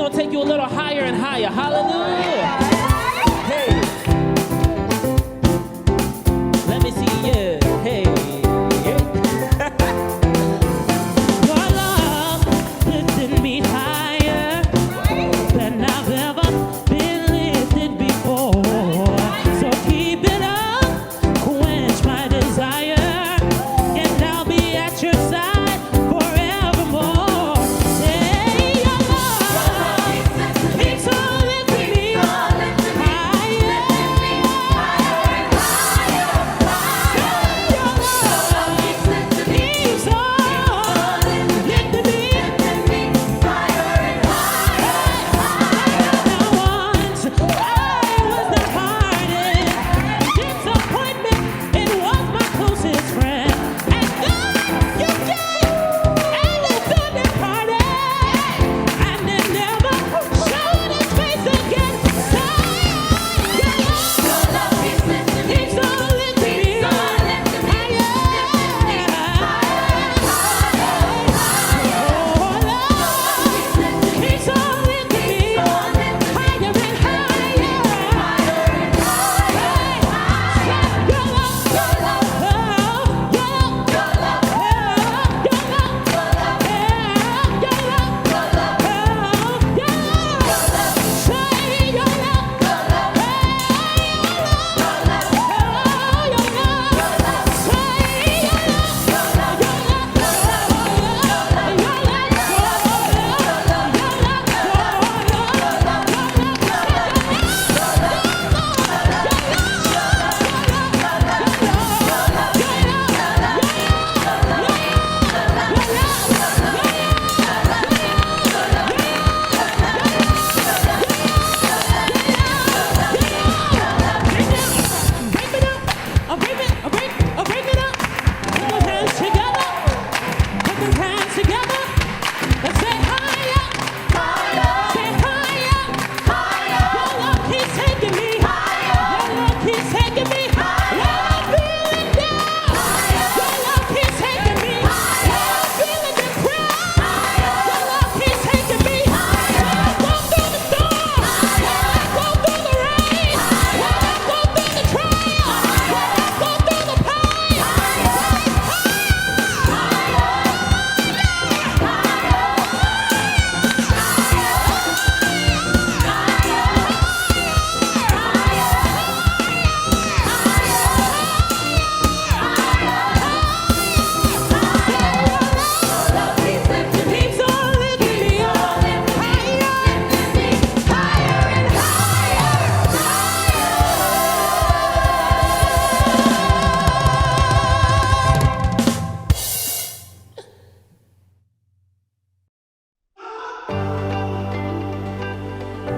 gonna take you a little higher and higher. Hallelujah. Hey. Let me see you. Hey. Your love lifted me higher than I've ever been lifted before. So keep it up, quench my desire, and I'll be at your side forevermore. Say your love keeps on lifting me higher.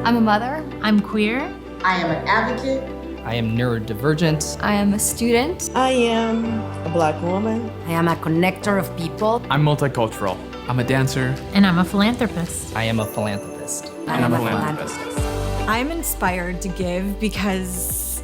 I'm a mother. I'm queer. I am an advocate. I am neurodivergent. I am a student. I am a Black woman. I am a connector of people. I'm multicultural. I'm a dancer. And I'm a philanthropist. I am a philanthropist. And I'm a philanthropist. I'm inspired to give because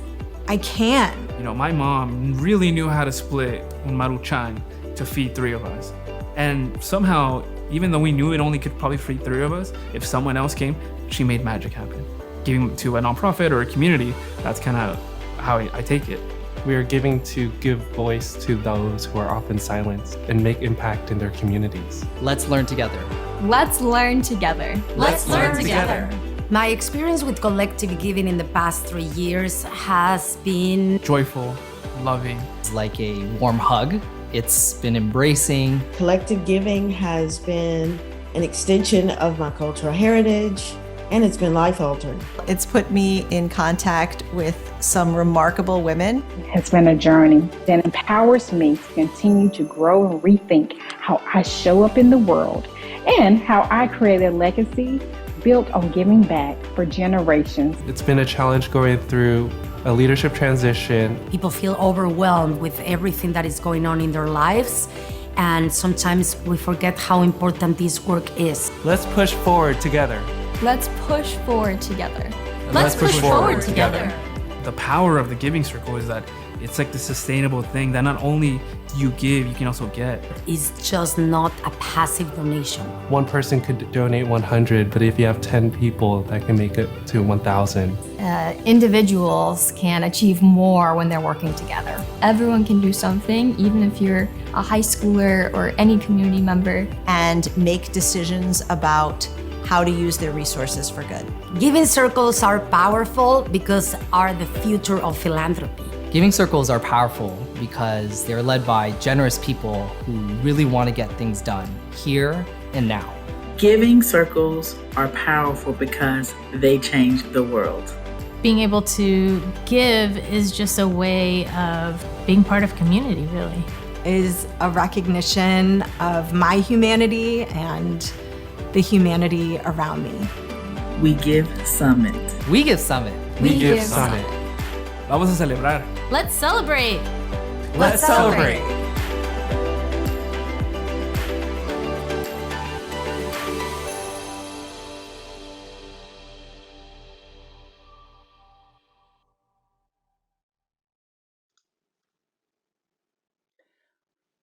I can. You know, my mom really knew how to split un maruchan to feed 3 of us. And somehow, even though we knew it only could probably feed 3 of us, if someone else came, she made magic happen. Giving to a nonprofit or a community, that's kind of how I take it. We are giving to give voice to those who are often silenced and make impact in their communities. Let's learn together. Let's learn together. Let's learn together. My experience with collective giving in the past 3 years has been Joyful, loving. It's like a warm hug. It's been embracing. Collective giving has been an extension of my cultural heritage, and it's been life-altering. It's put me in contact with some remarkable women. It's been a journey that empowers me to continue to grow and rethink how I show up in the world and how I create a legacy built on giving back for generations. It's been a challenge going through a leadership transition. people feel overwhelmed with everything that is going on in their lives, and sometimes we forget how important this work is. Let's push forward together. Let's push forward together. Let's push forward together. The power of the giving circle is that it's like the sustainable thing that not only do you give, you can also get. It's just not a passive donation. One person could donate 100, but if you have 10 people, that can make it to 1,000. Individuals can achieve more when they're working together. Everyone can do something, even if you're a high schooler or any community member. And make decisions about how to use their resources for good. Giving circles are powerful because are the future of philanthropy. Giving circles are powerful because they're led by generous people who really want to get things done here and now. Giving circles are powerful because they change the world. Being able to give is just a way of being part of community, really. Is a recognition of my humanity and the humanity around me. We Give Summit. We Give Summit. We Give Summit. Vamos a celebrar. Let's celebrate. Let's celebrate.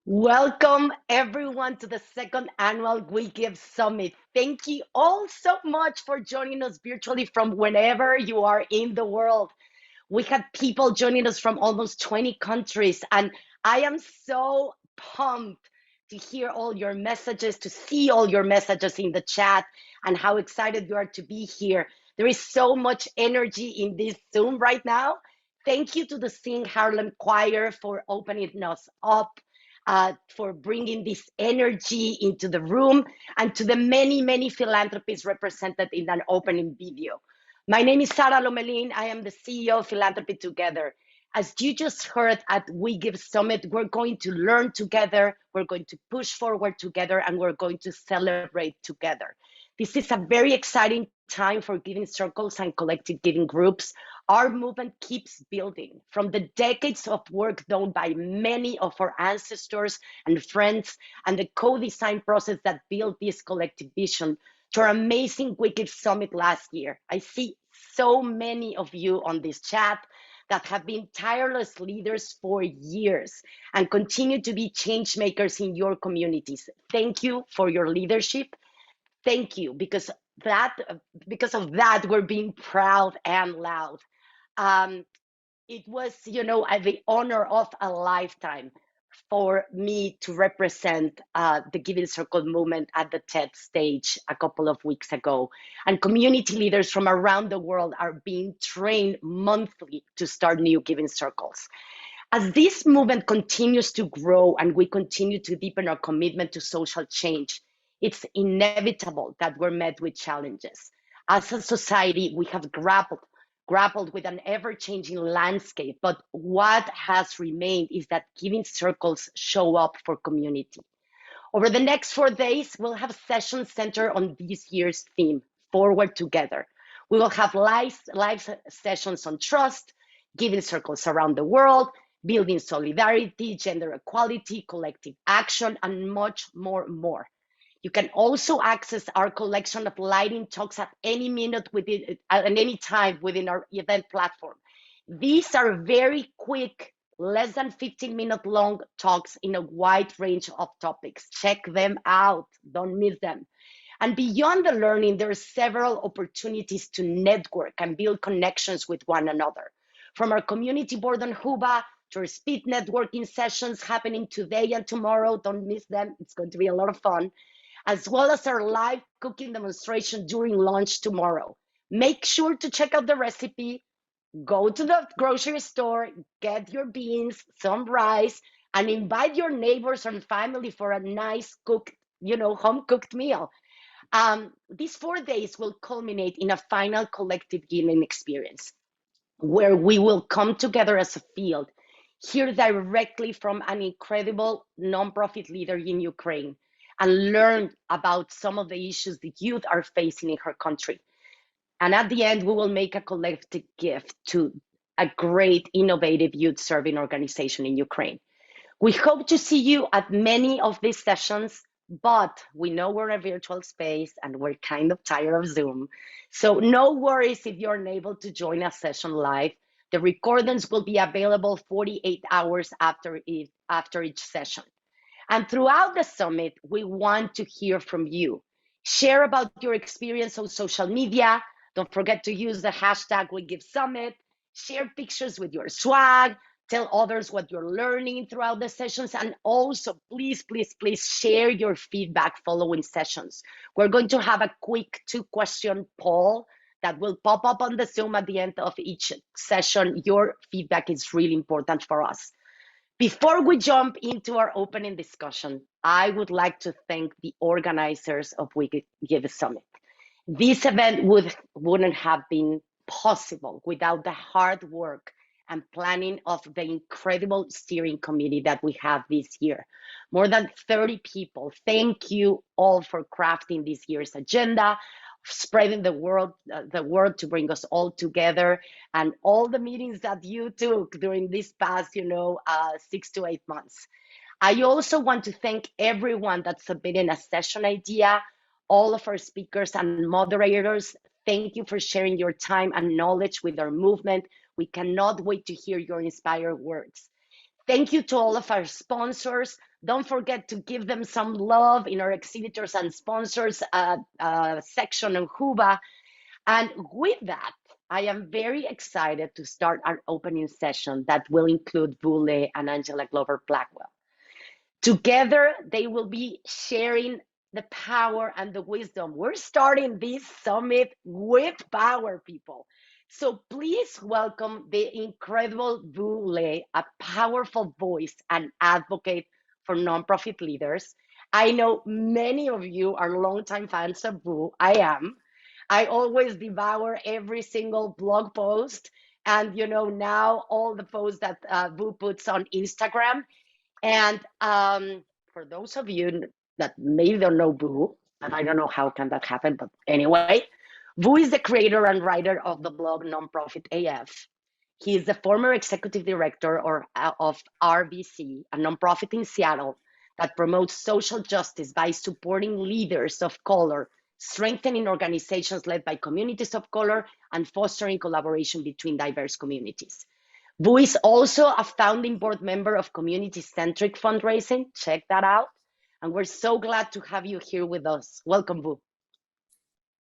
Welcome everyone to the second annual We Give Summit. Thank you all so much for joining us virtually from wherever you are in the world. We had people joining us from almost 20 countries, and I am so pumped to hear all your messages, to see all your messages in the chat, and how excited you are to be here. There is so much energy in this Zoom right now. Thank you to the Sing Harlem Choir for opening us up, for bringing this energy into the room, and to the many, many philanthropists represented in an opening video. My name is Sara Lomelin. I am the CEO of Philanthropy Together. As you just heard at We Give Summit, we're going to learn together, we're going to push forward together, and we're going to celebrate together. This is a very exciting time for giving circles and collective giving groups. Our movement keeps building from the decades of work done by many of our ancestors and friends and the co-design process that built this collective vision to our amazing We Give Summit last year. I see so many of you on this chat that have been tireless leaders for years and continue to be change makers in your communities. Thank you for your leadership. Thank you, because of that, we're being proud and loud. It was, the honor of a lifetime for me to represent the Giving Circle movement at the TED stage a couple of weeks ago. And community leaders from around the world are being trained monthly to start new Giving Circles. As this movement continues to grow and we continue to deepen our commitment to social change, it's inevitable that we're met with challenges. As a society, we have grappled with an ever-changing landscape, but what has remained is that giving circles show up for community. Over the next 4 days, we'll have sessions centered on this year's theme, Forward Together. We will have live sessions on trust, giving circles around the world, building solidarity, gender equality, collective action, and much more. You can also access our collection of lighting talks at any minute at any time within our event platform. These are very quick, less than 15-minute long talks in a wide range of topics. Check them out, don't miss them. And beyond the learning, there are several opportunities to network and build connections with one another. From our community board on Huba to our speed networking sessions happening today and tomorrow, don't miss them, it's going to be a lot of fun, as well as our live cooking demonstration during lunch tomorrow. Make sure to check out the recipe, go to the grocery store, get your beans, some rice, and invite your neighbors and family for a nice cooked, home-cooked meal. These 4 days will culminate in a final collective giving experience where we will come together as a field, hear directly from an incredible nonprofit leader in Ukraine, and learn about some of the issues the youth are facing in her country. And at the end, we will make a collective gift to a great, innovative youth serving organization in Ukraine. We hope to see you at many of these sessions, but we know we're a virtual space and we're kind of tired of Zoom. So no worries if you're unable to join a session live. The recordings will be available 48 hours after after each session. And throughout the summit, we want to hear from you. Share about your experience on social media. Don't forget to use the hashtag WeGiveSummit. Share pictures with your swag. Tell others what you're learning throughout the sessions. And also, please, please, please share your feedback following sessions. We're going to have a quick 2-question poll that will pop up on the Zoom at the end of each session. Your feedback is really important for us. Before we jump into our opening discussion, I would like to thank the organizers of We Give Summit. This event wouldn't have been possible without the hard work and planning of the incredible steering committee that we have this year. More than 30 people. Thank you all for crafting this year's agenda, spreading the word to bring us all together, and all the meetings that you took during this past 6 to 8 months. I also want to thank everyone that submitted a session idea, all of our speakers and moderators. Thank you for sharing your time and knowledge with our movement. We cannot wait to hear your inspired words. Thank you to all of our sponsors. Don't forget to give them some love in our exhibitors and sponsors section on Huba. And with that, I am very excited to start our opening session that will include Bule and Angela Glover Blackwell. Together, they will be sharing the power and the wisdom. We're starting this summit with power, people. So please welcome the incredible Bule, a powerful voice and advocate for nonprofit leaders. I know many of you are longtime fans of Boo. I am. I always devour every single blog post and, now all the posts that Boo puts on Instagram. And for those of you that maybe don't know Boo, and I don't know how can that happen, but anyway, Boo is the creator and writer of the blog Nonprofit AF. He is the former executive director of RBC, a nonprofit in Seattle that promotes social justice by supporting leaders of color, strengthening organizations led by communities of color, and fostering collaboration between diverse communities. Boo is also a founding board member of Community-Centric Fundraising. Check that out. And we're so glad to have you here with us. Welcome, Boo.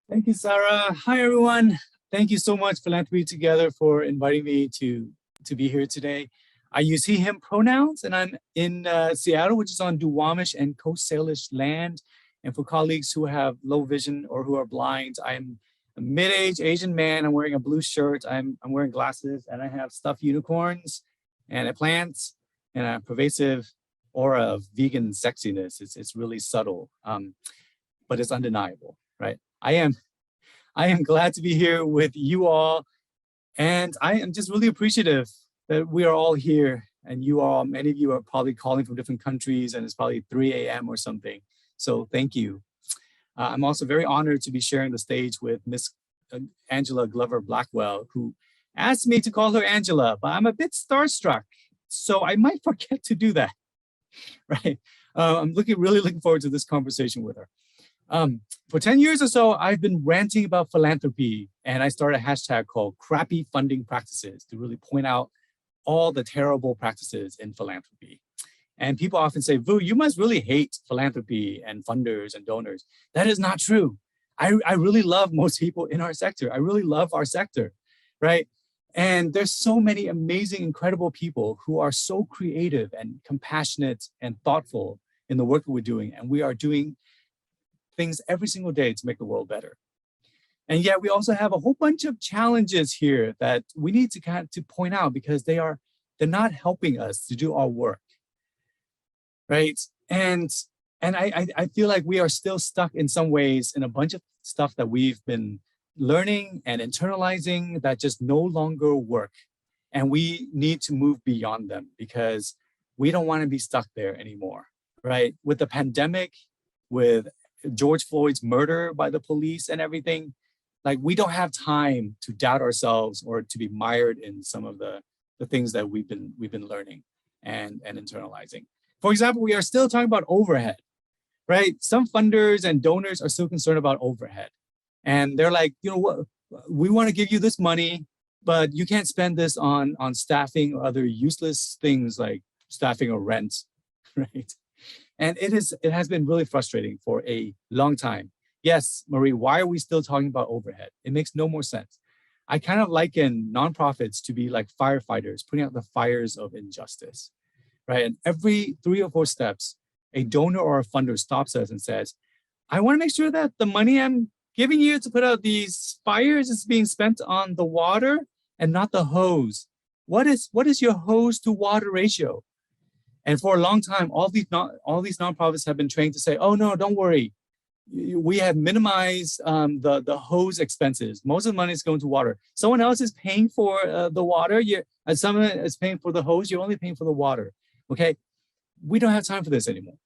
Thank you, Sarah. Hi, everyone. Thank you so much, Philanthropy Together, for inviting me to be here today. I use he, him pronouns, and I'm in Seattle, which is on Duwamish and Coast Salish land. And for colleagues who have low vision or who are blind, I'm a mid-aged Asian man. I'm wearing a blue shirt. I'm wearing glasses, and I have stuffed unicorns and a plant and a pervasive aura of vegan sexiness. It's really subtle, but it's undeniable, right? I am glad to be here with you all, and I am just really appreciative that we are all here, and many of you are probably calling from different countries, and it's probably 3 a.m. or something. So thank you. I'm also very honored to be sharing the stage with Miss Angela Glover Blackwell, who asked me to call her Angela, but I'm a bit starstruck, so I might forget to do that, right? I'm really looking forward to this conversation with her. For 10 years or so, I've been ranting about philanthropy, and I started a hashtag called Crappy Funding Practices to really point out all the terrible practices in philanthropy. And people often say, Vu, you must really hate philanthropy and funders and donors. That is not true. I really love most people in our sector. I really love our sector, right? And there's so many amazing, incredible people who are so creative and compassionate and thoughtful in the work that we're doing. And we are doing things every single day to make the world better. And yet we also have a whole bunch of challenges here that we need to point out because they're not helping us to do our work, right? And I feel like we are still stuck in some ways in a bunch of stuff that we've been learning and internalizing that just no longer work. And we need to move beyond them because we don't want to be stuck there anymore, right? With the pandemic, with George Floyd's murder by the police and everything, like we don't have time to doubt ourselves or to be mired in some of the things that we've been learning and internalizing. For example, we are still talking about overhead, right? Some funders and donors are still concerned about overhead. And they're like, you know what, we want to give you this money, but you can't spend this on staffing or other useless things like staffing or rent, right? And it has been really frustrating for a long time. Yes, Marie, why are we still talking about overhead? It makes no more sense. I kind of liken nonprofits to be like firefighters putting out the fires of injustice, right? And every 3 or 4 steps, a donor or a funder stops us and says, I want to make sure that the money I'm giving you to put out these fires is being spent on the water and not the hose. What is your hose to water ratio? And for a long time, all these nonprofits have been trained to say, oh no, don't worry. We have minimized the hose expenses. Most of the money is going to water. Someone else is paying for the water, and someone is paying for the hose, you're only paying for the water, okay? We don't have time for this anymore.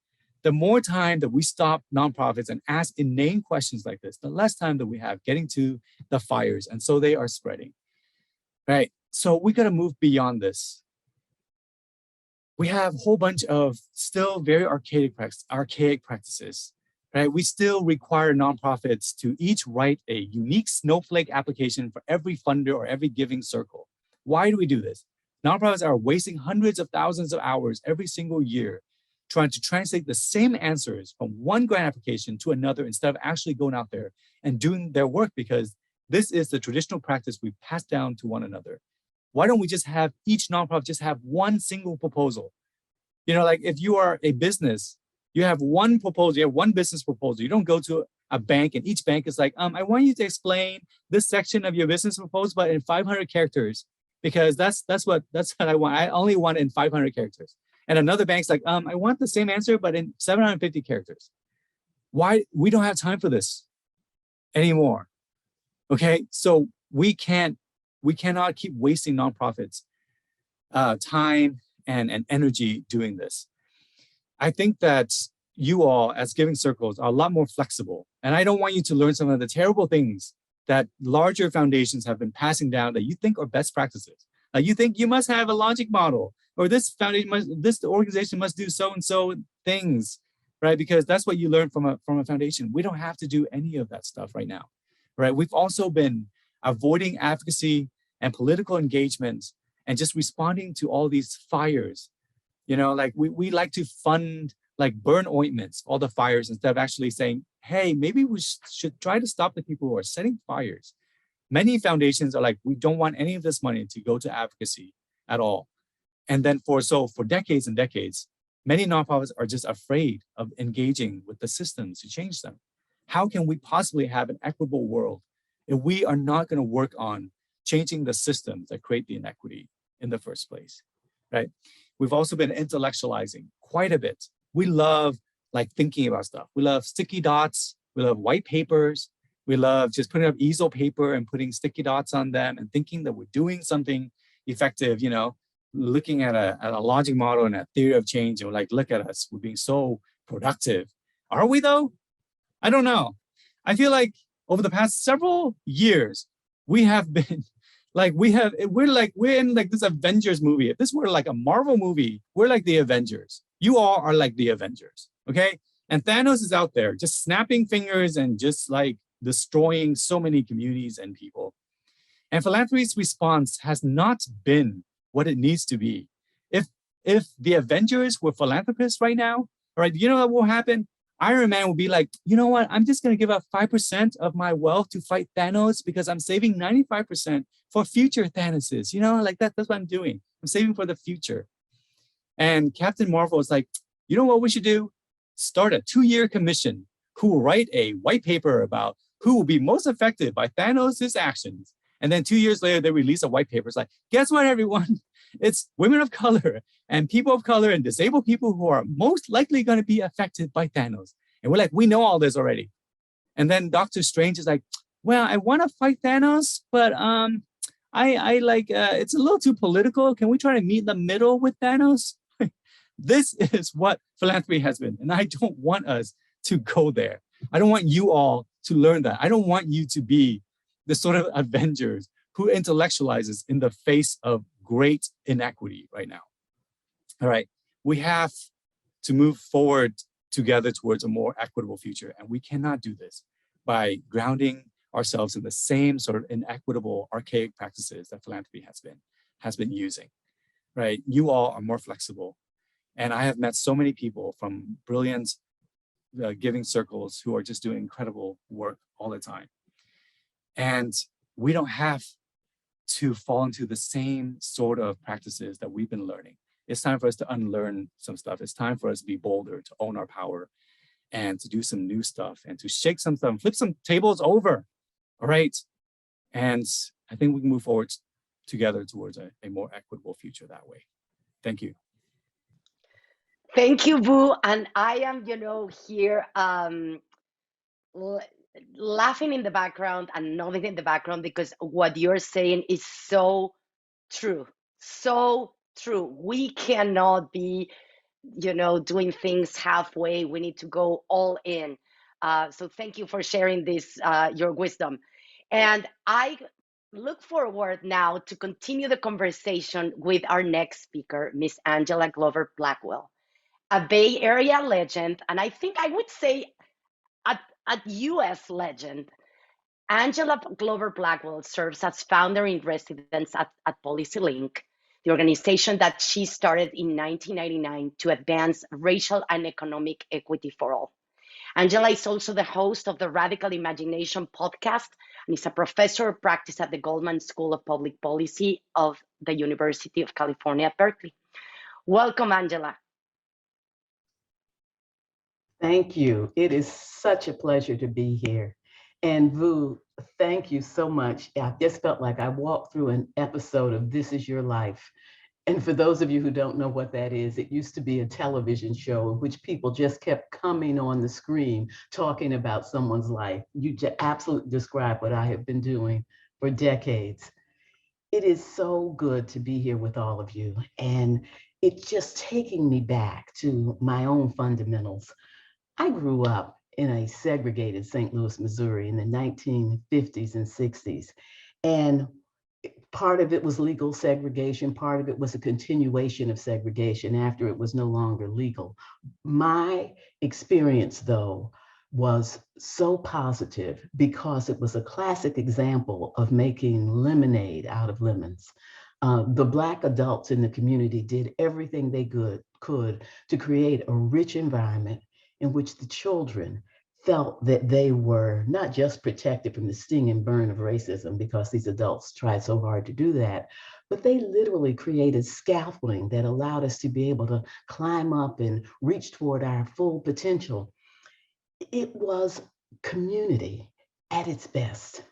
The more time that we stop nonprofits and ask inane questions like this, the less time that we have getting to the fires, and so they are spreading, right? So we gotta move beyond this. We have a whole bunch of still very archaic practices, right? We still require nonprofits to each write a unique snowflake application for every funder or every giving circle. Why do we do this? Nonprofits are wasting hundreds of thousands of hours every single year trying to translate the same answers from one grant application to another instead of actually going out there and doing their work, because this is the traditional practice we pass down to one another. Why don't we just have each nonprofit just have one single proposal? You know, like if you are a business, you have one proposal, you have one business proposal. You don't go to a bank and each bank is like, I want you to explain this section of your business proposal, but in 500 characters, because that's what I want. I only want it in 500 characters. And another bank's like, I want the same answer, but in 750 characters. Why? We don't have time for this anymore. Okay, so we cannot keep wasting nonprofits time and energy doing this. I think that you all as giving circles are a lot more flexible. And I don't want you to learn some of the terrible things that larger foundations have been passing down that you think are best practices. Like you think you must have a logic model, or this organization must do so-and-so things, right? Because that's what you learn from a foundation. We don't have to do any of that stuff right now, right? We've also been avoiding advocacy and political engagement and just responding to all these fires. You know, like we like to fund, like burn ointments, all the fires, instead of actually saying, hey, maybe we should try to stop the people who are setting fires. Many foundations are like, we don't want any of this money to go to advocacy at all. And then for decades and decades, many nonprofits are just afraid of engaging with the systems to change them. How can we possibly have an equitable world if we are not going to work on changing the systems that create the inequity in the first place, right? We've also been intellectualizing quite a bit. We love like thinking about stuff. We love sticky dots. We love white papers. We love just putting up easel paper and putting sticky dots on them and thinking that we're doing something effective, you know, looking at a logic model and a theory of change, and we're like, look at us, we're being so productive. Are we though? I don't know. I feel like over the past several years, we have been like, we're in like this Avengers movie. If this were like a Marvel movie, we're like the Avengers. You all are like the Avengers, okay? And Thanos is out there just snapping fingers and just like destroying so many communities and people. And philanthropy's response has not been what it needs to be. If the Avengers were philanthropists right now, all right, you know what will happen? Iron Man will be like, you know what? I'm just going to give up 5% of my wealth to fight Thanos because I'm saving 95% for future Thanoses. You know, like that's what I'm doing. I'm saving for the future. And Captain Marvel is like, you know what we should do? Start a 2-year commission who will write a white paper about who will be most affected by Thanos' actions. And then 2 years later, they release a white paper. It's like, guess what, everyone? It's women of color and people of color and disabled people who are most likely going to be affected by Thanos. And we're like, we know all this already. And then Doctor Strange is like, well, I want to fight Thanos, but I like, it's a little too political. Can we try to meet in the middle with Thanos? This is what philanthropy has been. And I don't want us to go there. I don't want you all to learn that. I don't want you to be the sort of Avengers who intellectualizes in the face of great inequity right now. All right, we have to move forward together towards a more equitable future. And we cannot do this by grounding ourselves in the same sort of inequitable, archaic practices that philanthropy has been using, right? You all are more flexible. And I have met so many people from brilliant giving circles who are just doing incredible work all the time. And we don't have to fall into the same sort of practices that we've been learning. It's time for us to unlearn some stuff. It's time for us to be bolder, to own our power, and to do some new stuff, and to shake some stuff, flip some tables over, all right? And I think we can move forward together towards a more equitable future that way. Thank you. Thank you, Boo. And I am, here laughing in the background and nodding in the background because what you're saying is so true. So true. We cannot be, doing things halfway. We need to go all in. So thank you for sharing this, your wisdom. And I look forward now to continue the conversation with our next speaker, Miss Angela Glover Blackwell, a Bay Area legend, and I think I would say a US legend. Angela Glover Blackwell serves as founder in residence at PolicyLink, the organization that she started in 1999 to advance racial and economic equity for all. Angela is also the host of the Radical Imagination podcast and is a professor of practice at the Goldman School of Public Policy of the University of California at Berkeley. Welcome, Angela. Thank you. It is such a pleasure to be here. And Vu, thank you so much. I just felt like I walked through an episode of This Is Your Life. And for those of you who don't know what that is, it used to be a television show in which people just kept coming on the screen talking about someone's life. You just absolutely describe what I have been doing for decades. It is so good to be here with all of you. And it's just taking me back to my own fundamentals. I grew up in a segregated St. Louis, Missouri in the 1950s and 60s. And part of it was legal segregation, part of it was a continuation of segregation after it was no longer legal. My experience, though, was so positive because it was a classic example of making lemonade out of lemons. The Black adults in the community did everything they could to create a rich environment in which the children felt that they were not just protected from the sting and burn of racism, because these adults tried so hard to do that, but they literally created scaffolding that allowed us to be able to climb up and reach toward our full potential. It was community at its best.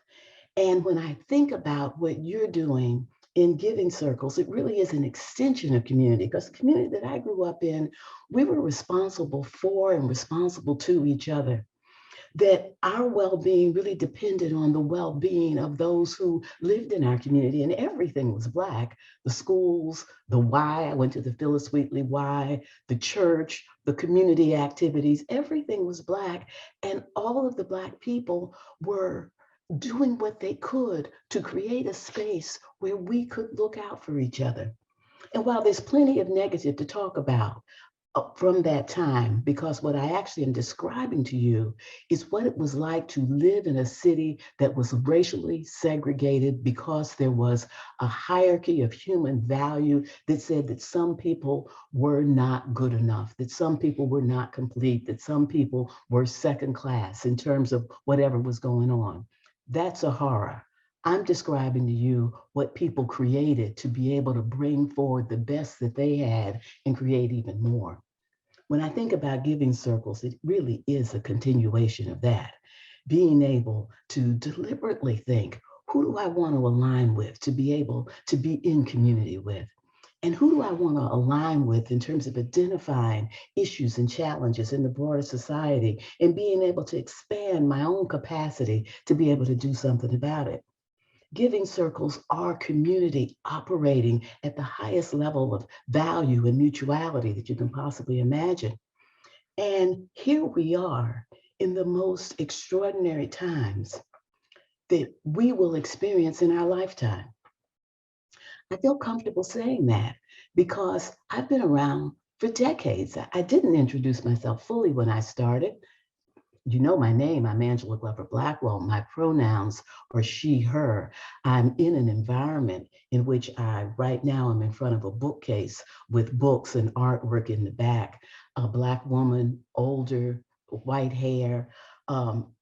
And when I think about what you're doing in giving circles, it really is an extension of community, because the community that I grew up in, we were responsible for and responsible to each other. That our well-being really depended on the well-being of those who lived in our community, and everything was Black. The schools, the Y, I went to the Phyllis Wheatley Y, the church, the community activities, everything was Black. And all of the Black people were doing what they could to create a space where we could look out for each other. And while there's plenty of negative to talk about from that time, because what I actually am describing to you is what it was like to live in a city that was racially segregated, because there was a hierarchy of human value that said that some people were not good enough, that some people were not complete, that some people were second class in terms of whatever was going on. That's a horror. I'm describing to you what people created to be able to bring forward the best that they had and create even more. When I think about giving circles, it really is a continuation of that. Being able to deliberately think, who do I want to align with to be able to be in community with? And who do I want to align with in terms of identifying issues and challenges in the broader society and being able to expand my own capacity to be able to do something about it? Giving circles are community operating at the highest level of value and mutuality that you can possibly imagine. And here we are in the most extraordinary times that we will experience in our lifetime. I feel comfortable saying that because I've been around for decades. I didn't introduce myself fully when I started. you know my name, I'm Angela Glover Blackwell. My pronouns are she, her. I'm in an environment in which right now I'm in front of a bookcase with books and artwork in the back. A Black woman, older, white hair,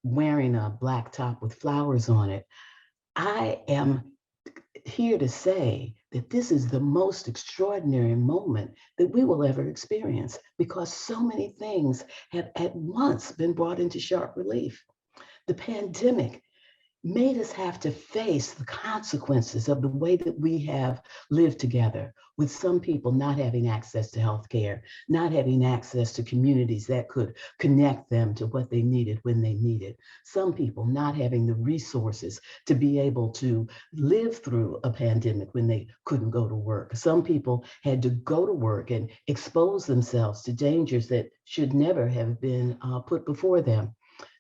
wearing a black top with flowers on it. I am here to say that this is the most extraordinary moment that we will ever experience because so many things have at once been brought into sharp relief. The pandemic made us have to face the consequences of the way that we have lived together, with some people not having access to healthcare, not having access to communities that could connect them to what they needed when they needed. Some people not having the resources to be able to live through a pandemic when they couldn't go to work. Some people had to go to work and expose themselves to dangers that should never have been put before them.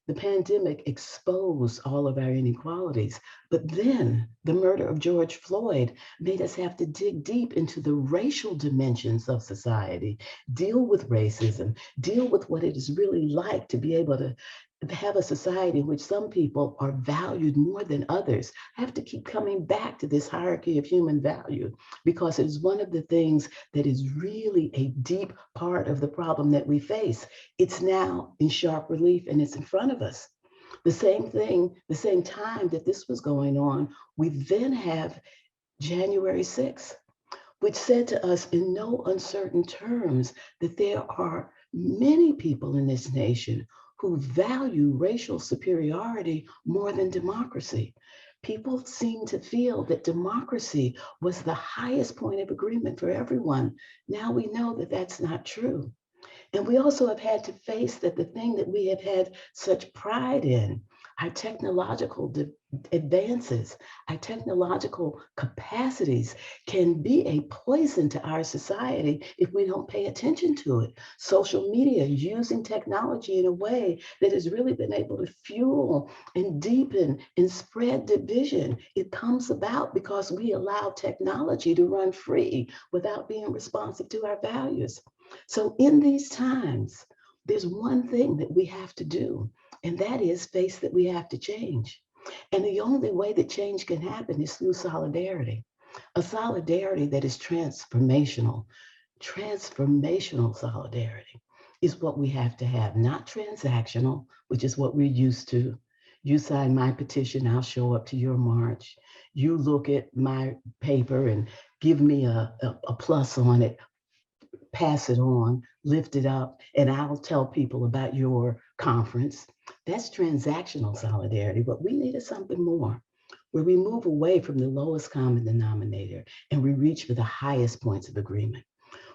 The pandemic exposed all of our inequalities, but then the murder of George Floyd made us have to dig deep into the racial dimensions of society, deal with racism, deal with what it is really like to be able to have a society in which some people are valued more than others. I have to keep coming back to this hierarchy of human value because it is one of the things that is really a deep part of the problem that we face. It's now in sharp relief and it's in front of us. The same thing, the same time that this was going on, we then have January 6th, which said to us in no uncertain terms that there are many people in this nation who value racial superiority more than democracy. People seem to feel that democracy was the highest point of agreement for everyone. Now we know that that's not true. And we also have had to face that the thing that we have had such pride in, our technological advances, our technological capacities can be a poison to our society if we don't pay attention to it. Social media, using technology in a way that has really been able to fuel and deepen and spread division. It comes about because we allow technology to run free without being responsive to our values. So in these times, there's one thing that we have to do, and that is face that we have to change. And the only way that change can happen is through solidarity, a solidarity that is transformational. Transformational solidarity is what we have to have, not transactional, which is what we're used to. You sign my petition, I'll show up to your march. You look at my paper and give me a plus on it, pass it on, lift it up, and I'll tell people about your conference. That's transactional solidarity. What we need is something more, where we move away from the lowest common denominator and we reach for the highest points of agreement,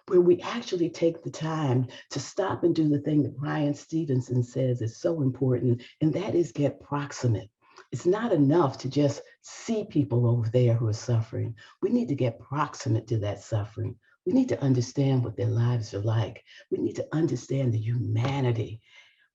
where we actually take the time to stop and do the thing that Bryan Stevenson says is so important, and that is get proximate. It's not enough to just see people over there who are suffering. We need to get proximate to that suffering. We need to understand what their lives are like. We need to understand the humanity,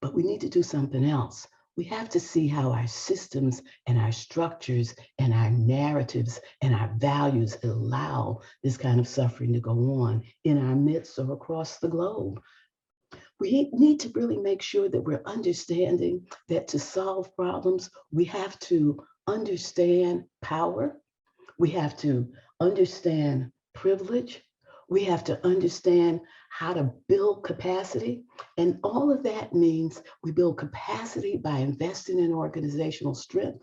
but we need to do something else. We have to see how our systems and our structures and our narratives and our values allow this kind of suffering to go on in our midst or across the globe. We need to really make sure that we're understanding that to solve problems, we have to understand power. We have to understand privilege. We have to understand how to build capacity. And all of that means we build capacity by investing in organizational strength.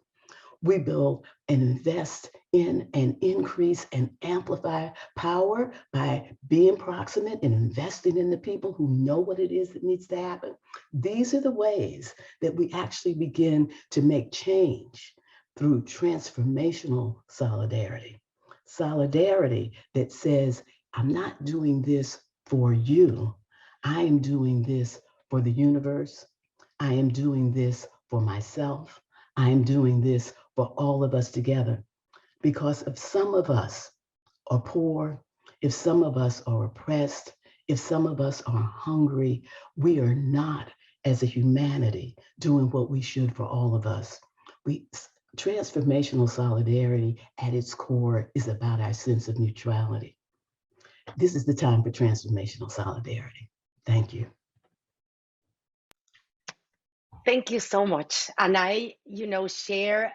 We build and invest in and increase and amplify power by being proximate and investing in the people who know what it is that needs to happen. These are the ways that we actually begin to make change through transformational solidarity. Solidarity that says, I'm not doing this for you. I am doing this for the universe. I am doing this for myself. I am doing this for all of us together. Because if some of us are poor, if some of us are oppressed, if some of us are hungry, we are not, as a humanity, doing what we should for all of us. Transformational solidarity at its core is about our sense of neutrality. This is the time for transformational solidarity. Thank you. Thank you so much. And I, share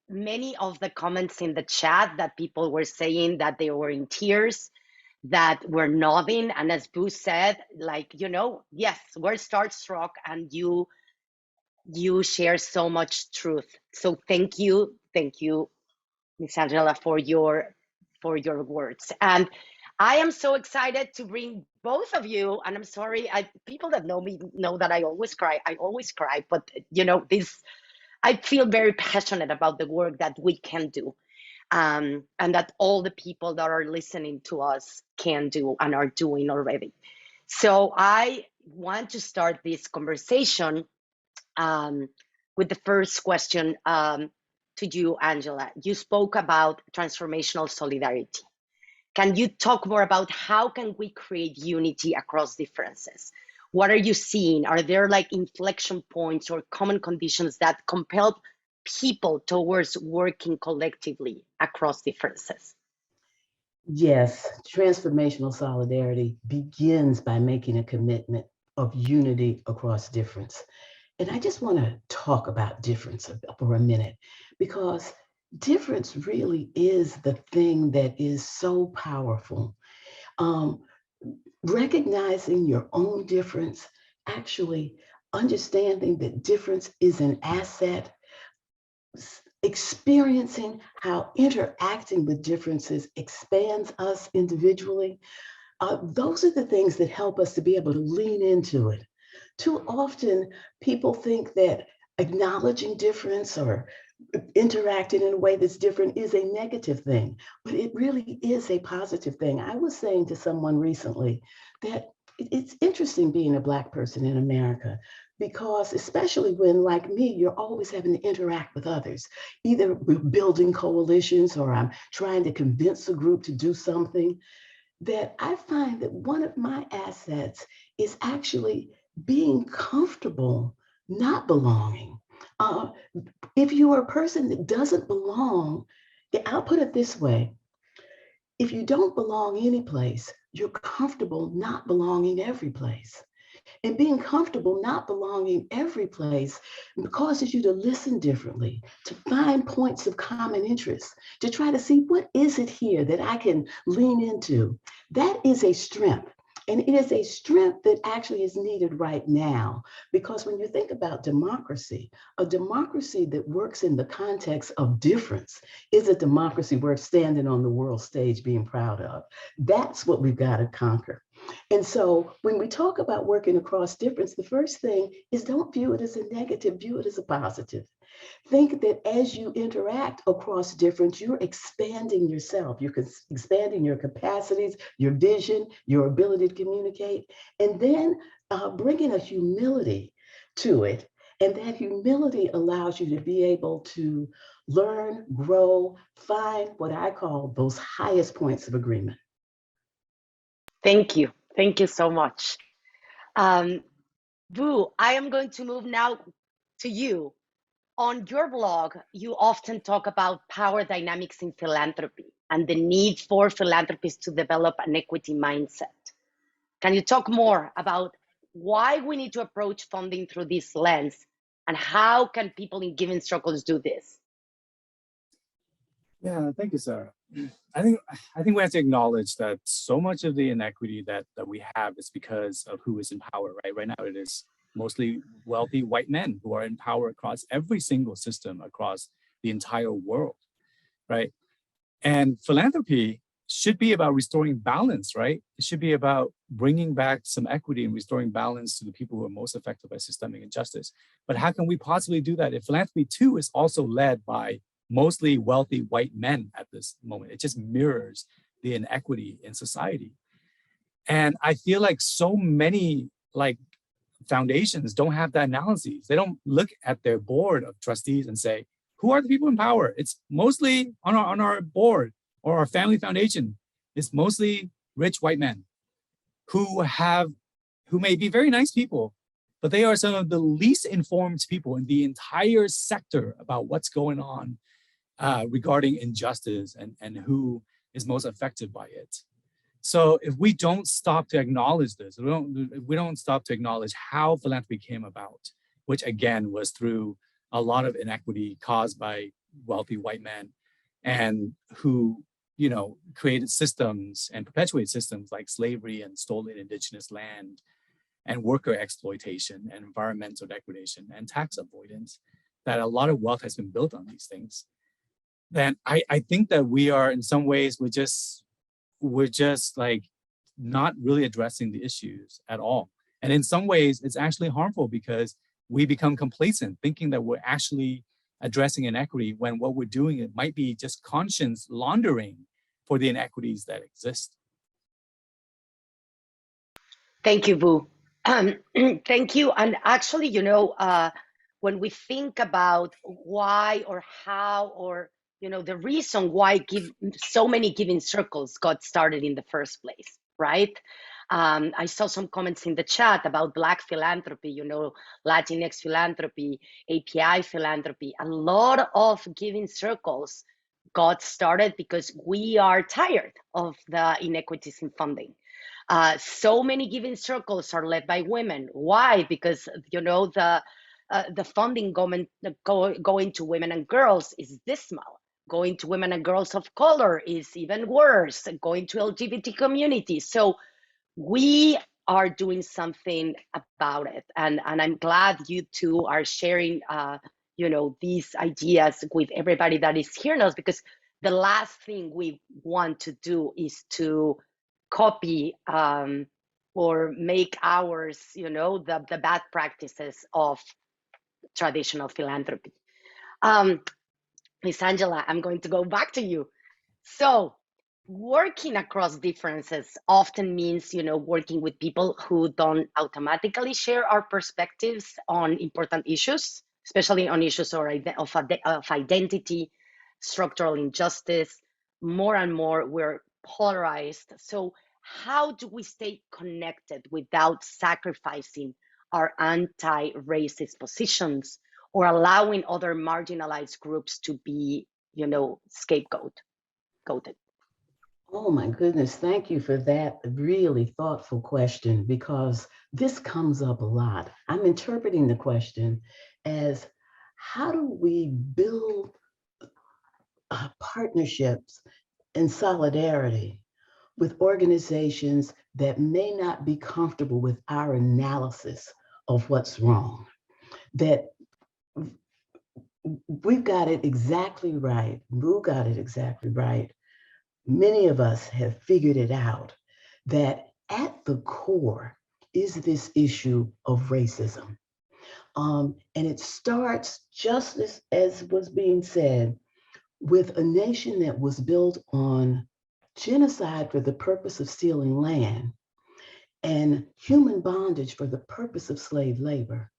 many of the comments in the chat that people were saying that they were in tears, that were nodding. And as Boo said, yes, we're starstruck, and you share so much truth. So thank you, Miss Angela, for your words. And I am so excited to bring both of you. And I'm sorry, people that know me know that I always cry. But I feel very passionate about the work that we can do, and that all the people that are listening to us can do and are doing already. So I want to start this conversation with the first question to you, Angela. You spoke about transformational solidarity. Can you talk more about how can we create unity across differences? What are you seeing? Are there inflection points or common conditions that compel people towards working collectively across differences? Yes, transformational solidarity begins by making a commitment of unity across difference. And I just want to talk about difference for a minute, because difference really is the thing that is so powerful. Recognizing your own difference, actually understanding that difference is an asset, experiencing how interacting with differences expands us individually. Those are the things that help us to be able to lean into it. Too often, people think that acknowledging difference or interacting in a way that's different is a negative thing, but it really is a positive thing. I was saying to someone recently that it's interesting being a Black person in America, because especially when, like me, you're always having to interact with others. Either we're building coalitions or I'm trying to convince a group to do something, that I find that one of my assets is actually being comfortable not belonging. If you are a person that doesn't belong, I'll put it this way. If you don't belong any place, you're comfortable not belonging every place. And being comfortable not belonging every place causes you to listen differently, to find points of common interest, to try to see what is it here that I can lean into. That is a strength. And it is a strength that actually is needed right now, because when you think about democracy, a democracy that works in the context of difference is a democracy worth standing on the world stage being proud of. That's what we've got to conquer. And so when we talk about working across difference, the first thing is don't view it as a negative, view it as a positive. Think that as you interact across difference, you're expanding yourself, you're expanding your capacities, your vision, your ability to communicate, and then bringing a humility to it. And that humility allows you to be able to learn, grow, find what I call those highest points of agreement. Thank you. Thank you so much. Boo, I am going to move now to you. On your blog, you often talk about power dynamics in philanthropy and the need for philanthropists to develop an equity mindset. Can you talk more about why we need to approach funding through this lens, and how can people in given circles do this? Yeah, thank you, Sarah. I think we have to acknowledge that so much of the inequity that we have is because of who is in power, right? Right now, it is mostly wealthy white men who are in power across every single system across the entire world, right? And philanthropy should be about restoring balance, right? It should be about bringing back some equity and restoring balance to the people who are most affected by systemic injustice. But how can we possibly do that if philanthropy too is also led by mostly wealthy white men at this moment? It just mirrors the inequity in society. And I feel like so many foundations don't have that analysis. They don't look at their board of trustees and say, who are the people in power? It's mostly on our board or our family foundation. It's mostly rich white men who may be very nice people, but they are some of the least informed people in the entire sector about what's going on regarding injustice and who is most affected by it. So if we don't stop to acknowledge this, we don't stop to acknowledge how philanthropy came about which again was through a lot of inequity caused by wealthy white men, and who, you know, created systems and perpetuated systems like slavery and stolen indigenous land and worker exploitation and environmental degradation and tax avoidance, that a lot of wealth has been built on these things. Then I think that we are, in some ways, we're just like not really addressing the issues at all. And in some ways, it's actually harmful because we become complacent, thinking that we're actually addressing inequity when what we're doing, it might be just conscience laundering for the inequities that exist. Thank you, Boo. Thank you. And actually, you know, when we think about why or how or, you know, the reason why so many giving circles got started in the first place, right? I saw some comments in the chat about Black philanthropy, you know, Latinx philanthropy, API philanthropy. A lot of giving circles got started because we are tired of the inequities in funding. So many giving circles are led by women. Why? Because, you know, the funding going to women and girls is dismal. Going to women and girls of color is even worse. Going to LGBT communities. So we are doing something about it. And I'm glad you two are sharing, you know, these ideas with everybody that is hearing us, because the last thing we want to do is to copy or make ours, you know, the bad practices of traditional philanthropy. Miss Angela, I'm going to go back to you. So working across differences often means, you know, working with people who don't automatically share our perspectives on important issues, especially on issues of identity, structural injustice. More and more we're polarized. So how do we stay connected without sacrificing our anti-racist positions or allowing other marginalized groups to be, you know, scapegoated? Oh my goodness, thank you for that really thoughtful question, because this comes up a lot. I'm interpreting the question as, how do we build partnerships and solidarity with organizations that may not be comfortable with our analysis of what's wrong? That we've got it exactly right. Boo got it exactly right. Many of us have figured it out, that at the core is this issue of racism. And it starts, just as was being said, with a nation that was built on genocide for the purpose of stealing land and human bondage for the purpose of slave labor.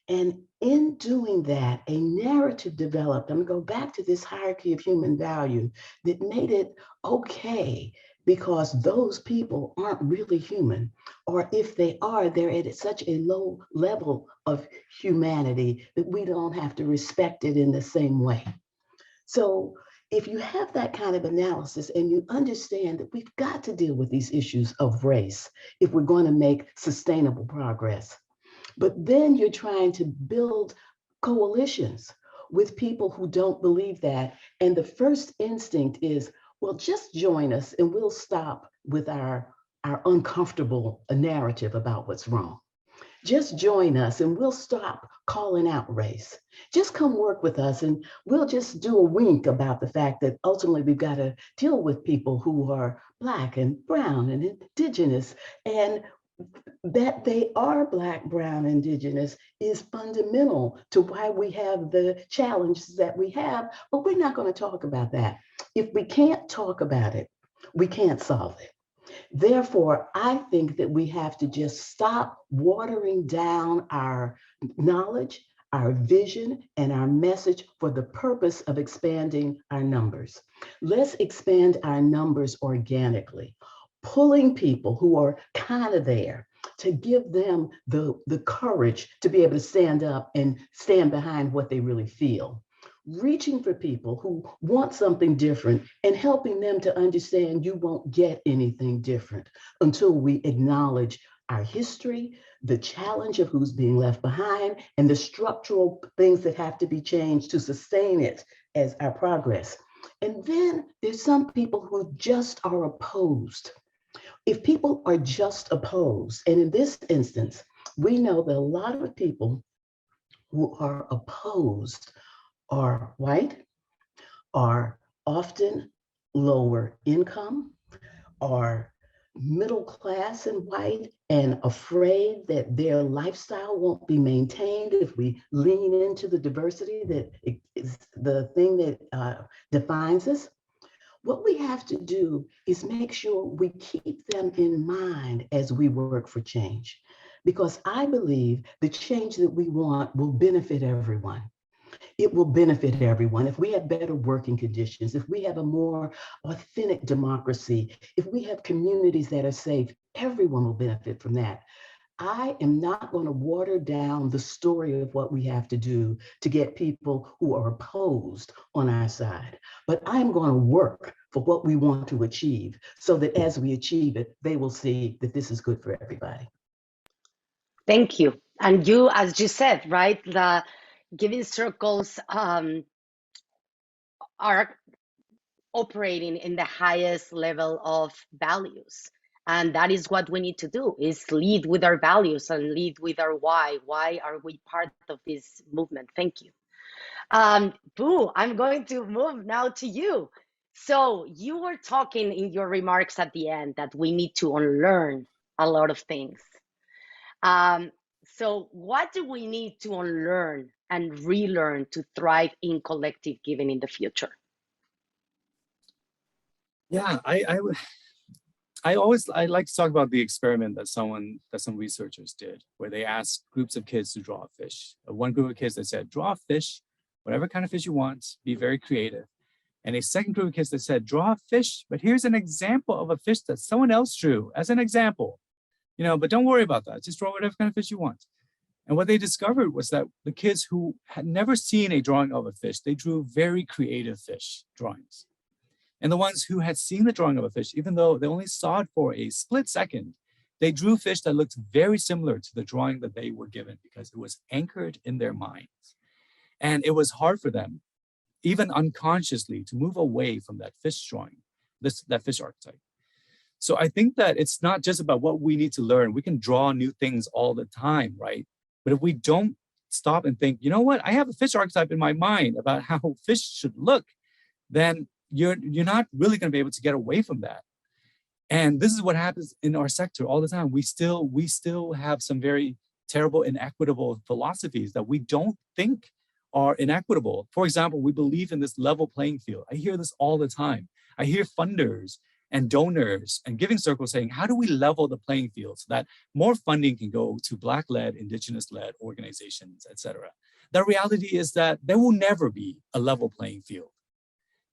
And in doing that, a narrative developed. I'm going to go back to this hierarchy of human value that made it okay because those people aren't really human. Or if they are, they're at such a low level of humanity that we don't have to respect it in the same way. So if you have that kind of analysis and you understand that we've got to deal with these issues of race if we're going to make sustainable progress, but then you're trying to build coalitions with people who don't believe that. And the first instinct is, well, just join us and we'll stop with our uncomfortable narrative about what's wrong. Just join us and we'll stop calling out race. Just come work with us and we'll just do a wink about the fact that ultimately we've got to deal with people who are Black and brown and indigenous, and that they are Black, brown, indigenous is fundamental to why we have the challenges that we have, but we're not going to talk about that. If we can't talk about it, we can't solve it. Therefore, I think that we have to just stop watering down our knowledge, our vision, and our message for the purpose of expanding our numbers. Let's expand our numbers organically, pulling people who are kind of there to give them the courage to be able to stand up and stand behind what they really feel. Reaching for people who want something different and helping them to understand you won't get anything different until we acknowledge our history, the challenge of who's being left behind, and the structural things that have to be changed to sustain it as our progress. And then there's some people who just are opposed. If people are just opposed, and in this instance, we know that a lot of people who are opposed are white, are often lower income, are middle class and white, and afraid that their lifestyle won't be maintained if we lean into the diversity that is the thing that defines us. What we have to do is make sure we keep them in mind as we work for change, because I believe the change that we want will benefit everyone. It will benefit everyone. If we have better working conditions, if we have a more authentic democracy, if we have communities that are safe, everyone will benefit from that. I am not going to water down the story of what we have to do to get people who are opposed on our side, but I'm going to work for what we want to achieve so that as we achieve it, they will see that this is good for everybody. Thank you. And you, as you said, right, the giving circles are operating in the highest level of values. And that is what we need to do, is lead with our values and lead with our why. Why are we part of this movement? Thank you. Boo, I'm going to move now to you. So you were talking in your remarks at the end that we need to unlearn a lot of things. So what do we need to unlearn and relearn to thrive in collective giving in the future? Yeah, I like to talk about the experiment that some researchers did, where they asked groups of kids to draw a fish. One group of kids that said, draw a fish, whatever kind of fish you want, be very creative. And a second group of kids that said, draw a fish, but here's an example of a fish that someone else drew as an example. But don't worry about that. Just draw whatever kind of fish you want. And what they discovered was that the kids who had never seen a drawing of a fish, they drew very creative fish drawings. And the ones who had seen the drawing of a fish, even though they only saw it for a split second, they drew fish that looked very similar to the drawing that they were given because it was anchored in their minds. And it was hard for them, even unconsciously, to move away from that fish drawing, that fish archetype. So I think that it's not just about what we need to learn. We can draw new things all the time, right? But if we don't stop and think, you know what, I have a fish archetype in my mind about how fish should look, then you're not really going to be able to get away from that. And this is what happens in our sector all the time. We still have some very terrible, inequitable philosophies that we don't think are inequitable. For example, we believe in this level playing field. I hear this all the time. I hear funders and donors and giving circles saying, how do we level the playing field so that more funding can go to Black-led, Indigenous-led organizations, et cetera? The reality is that there will never be a level playing field.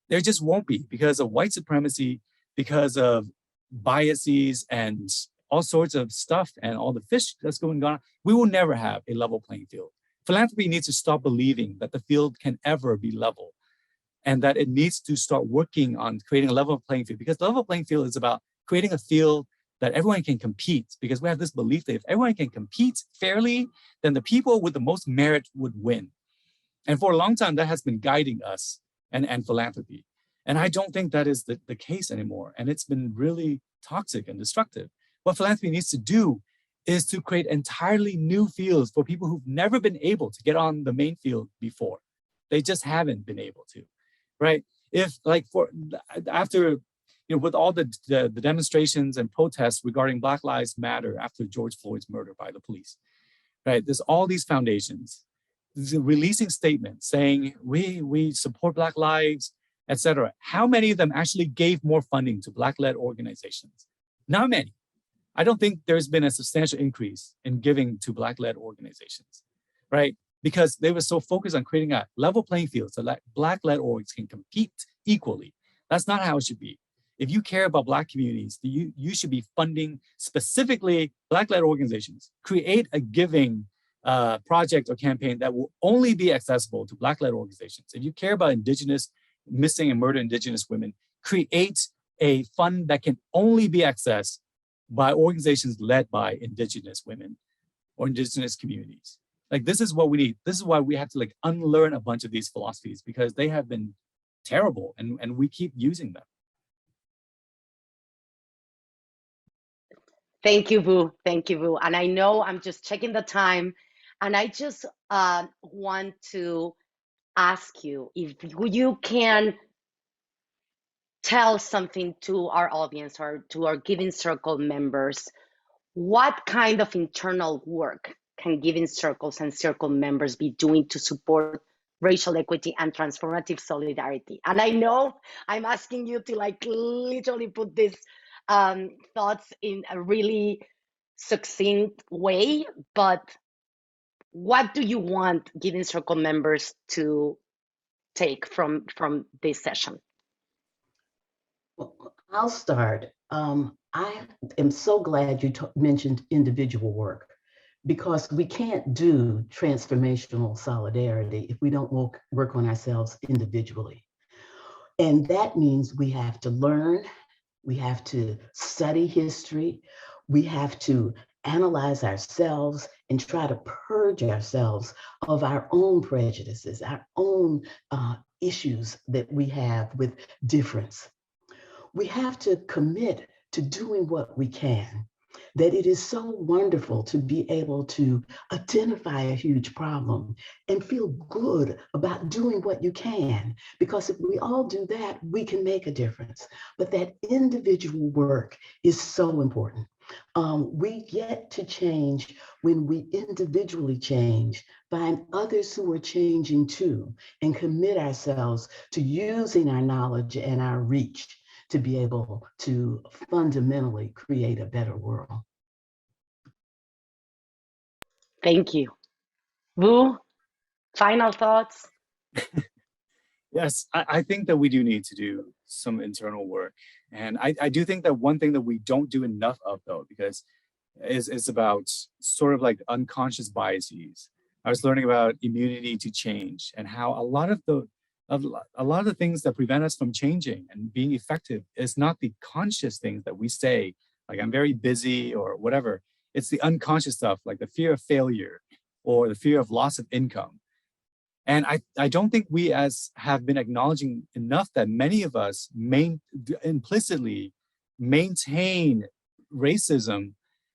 There just won't be, because of white supremacy, because of biases and all sorts of stuff and all the fish that's going on. We will never have a level playing field. Philanthropy needs to stop believing that the field can ever be level, and that it needs to start working on creating a level playing field, because the level playing field is about creating a field that everyone can compete, because we have this belief that if everyone can compete fairly, then the people with the most merit would win. And for a long time, that has been guiding us and philanthropy. And I don't think that is the case anymore. And it's been really toxic and destructive. What philanthropy needs to do is to create entirely new fields for people who've never been able to get on the main field before. They just haven't been able to, right? If like after, with all the demonstrations and protests regarding Black Lives Matter after George Floyd's murder by the police, right? There's all these foundations releasing statements saying, we support Black lives, etc. How many of them actually gave more funding to Black-led organizations? Not many. I don't think there's been a substantial increase in giving to Black-led organizations, right? Because they were so focused on creating a level playing field so that Black-led orgs can compete equally. That's not how it should be. If you care about Black communities, you should be funding specifically Black-led organizations. Create a giving project or campaign that will only be accessible to Black-led organizations. If you care about Indigenous, missing and murdered Indigenous women, create a fund that can only be accessed by organizations led by indigenous women or indigenous communities. Like, this is what we need. This is why we have to like unlearn a bunch of these philosophies, because they have been terrible and we keep using them. Thank you, Vu. Thank you, Vu. And I know I'm just checking the time, and I just want to ask you if you can tell something to our audience or to our Giving Circle members. What kind of internal work can Giving Circles and Circle members be doing to support racial equity and transformative solidarity? And I know I'm asking you to like literally put these thoughts in a really succinct way, but what do you want Giving Circle members to take from this session? Well, I'll start. I am so glad you mentioned individual work, because we can't do transformational solidarity if we don't work on ourselves individually. And that means we have to learn, we have to study history, we have to analyze ourselves and try to purge ourselves of our own prejudices, our own issues that we have with difference. We have to commit to doing what we can. That it is so wonderful to be able to identify a huge problem and feel good about doing what you can. Because if we all do that, we can make a difference. But that individual work is so important. We get to change when we individually change, find others who are changing too, and commit ourselves to using our knowledge and our reach to be able to fundamentally create a better world. Thank you. Vu, final thoughts? Yes, I think that we do need to do some internal work. And I do think that one thing that we don't do enough of, though, because it's about sort of like unconscious biases. I was learning about immunity to change and how a lot of the things that prevent us from changing and being effective is not the conscious things that we say, like I'm very busy or whatever. It's the unconscious stuff, like the fear of failure or the fear of loss of income. And I don't think we have been acknowledging enough that many of us implicitly maintain racism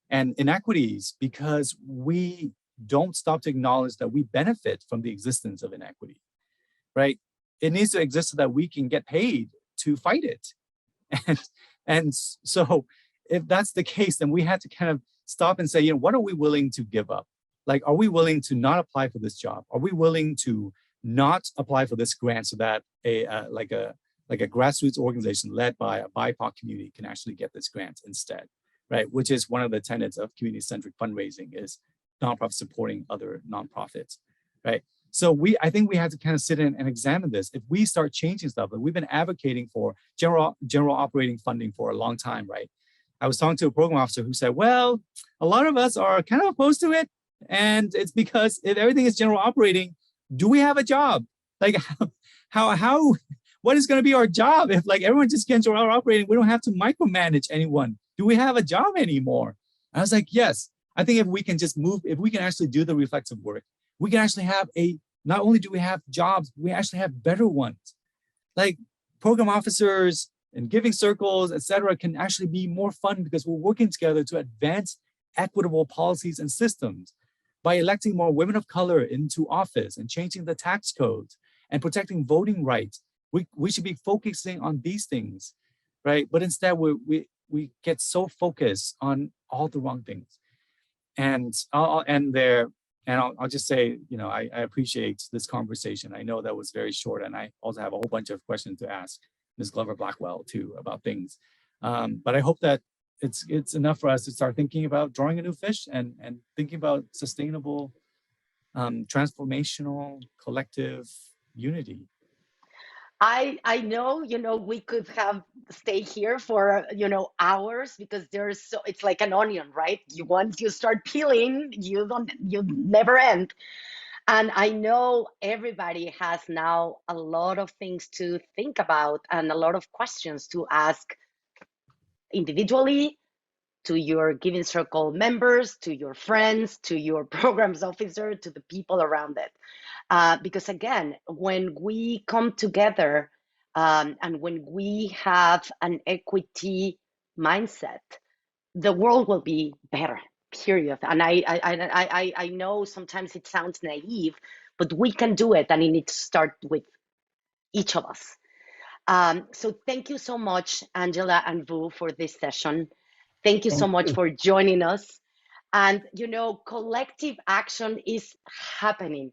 and inequities because we don't stop to acknowledge that we benefit from the existence of inequity, right? It needs to exist so that we can get paid to fight it. And so if that's the case, then we have to kind of stop and say, what are we willing to give up? Like, are we willing to not apply for this job? Are we willing to not apply for this grant so that a grassroots organization led by a BIPOC community can actually get this grant instead, right? Which is one of the tenets of community-centric fundraising, is nonprofits supporting other nonprofits, right? So I think we have to kind of sit in and examine this. If we start changing stuff, we've been advocating for general operating funding for a long time, right? I was talking to a program officer who said, well, a lot of us are kind of opposed to it. And it's because if everything is general operating, do we have a job? Like what is going to be our job if like everyone just gets general operating? We don't have to micromanage anyone. Do we have a job anymore? I was like, yes. I think if we can just move, if we can actually do the reflexive work, we can actually have not only do we have jobs, we actually have better ones. Like program officers and giving circles, et cetera, can actually be more fun because we're working together to advance equitable policies and systems. By electing more women of color into office and changing the tax codes and protecting voting rights, we should be focusing on these things, right? But instead, we get so focused on all the wrong things. And I'll end there, and I'll just say, I appreciate this conversation. I know that was very short, and I also have a whole bunch of questions to ask Ms. Glover Blackwell too about things. But I hope that it's enough for us to start thinking about drawing a new fish and thinking about sustainable, transformational, collective unity. I know, we could have stay here for, hours because it's like an onion, right? Once you start peeling, you never end. And I know everybody has now a lot of things to think about and a lot of questions to ask individually, to your Giving Circle members, to your friends, to your programs officer, to the people around it. Because again, when we come together and when we have an equity mindset, the world will be better, period. And I know sometimes it sounds naive, but we can do it, and it needs to start with each of us. So thank you so much, Angela and Vu, for this session. Thank you so much for joining us. And, you know, collective action is happening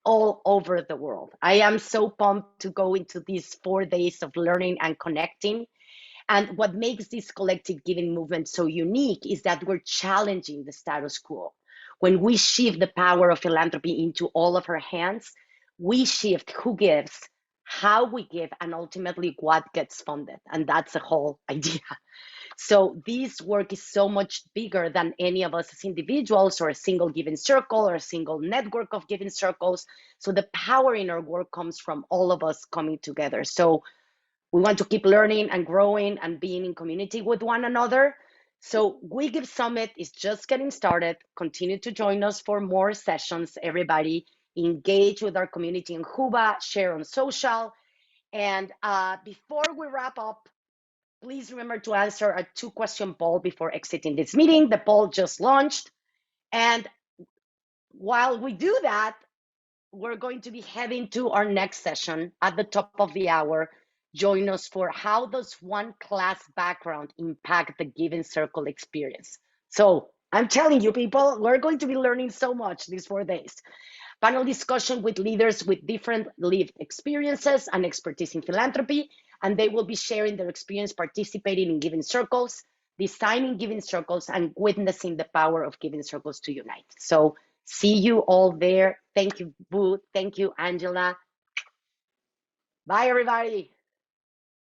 all over the world. I am so pumped to go into these 4 days of learning and connecting. And what makes this collective giving movement so unique is that we're challenging the status quo. When we shift the power of philanthropy into all of our hands, we shift who gives, how we give, and ultimately what gets funded. And that's the whole idea. So this work is so much bigger than any of us as individuals or a single giving circle or a single network of giving circles. So the power in our work comes from all of us coming together. So we want to keep learning and growing and being in community with one another. So We Give Summit is just getting started. Continue to join us for more sessions, everybody. Engage with our community in Cuba, share on social. And before we wrap up, please remember to answer a 2-question poll before exiting this meeting. The poll just launched. And while we do that, we're going to be heading to our next session at the top of the hour. Join us for how does one class background impact the Giving Circle experience. So I'm telling you, people, we're going to be learning so much these 4 days. Panel discussion with leaders with different lived experiences and expertise in philanthropy, and they will be sharing their experience participating in Giving Circles, designing Giving Circles, and witnessing the power of Giving Circles to unite. So see you all there. Thank you, Boo. Thank you, Angela. Bye, everybody.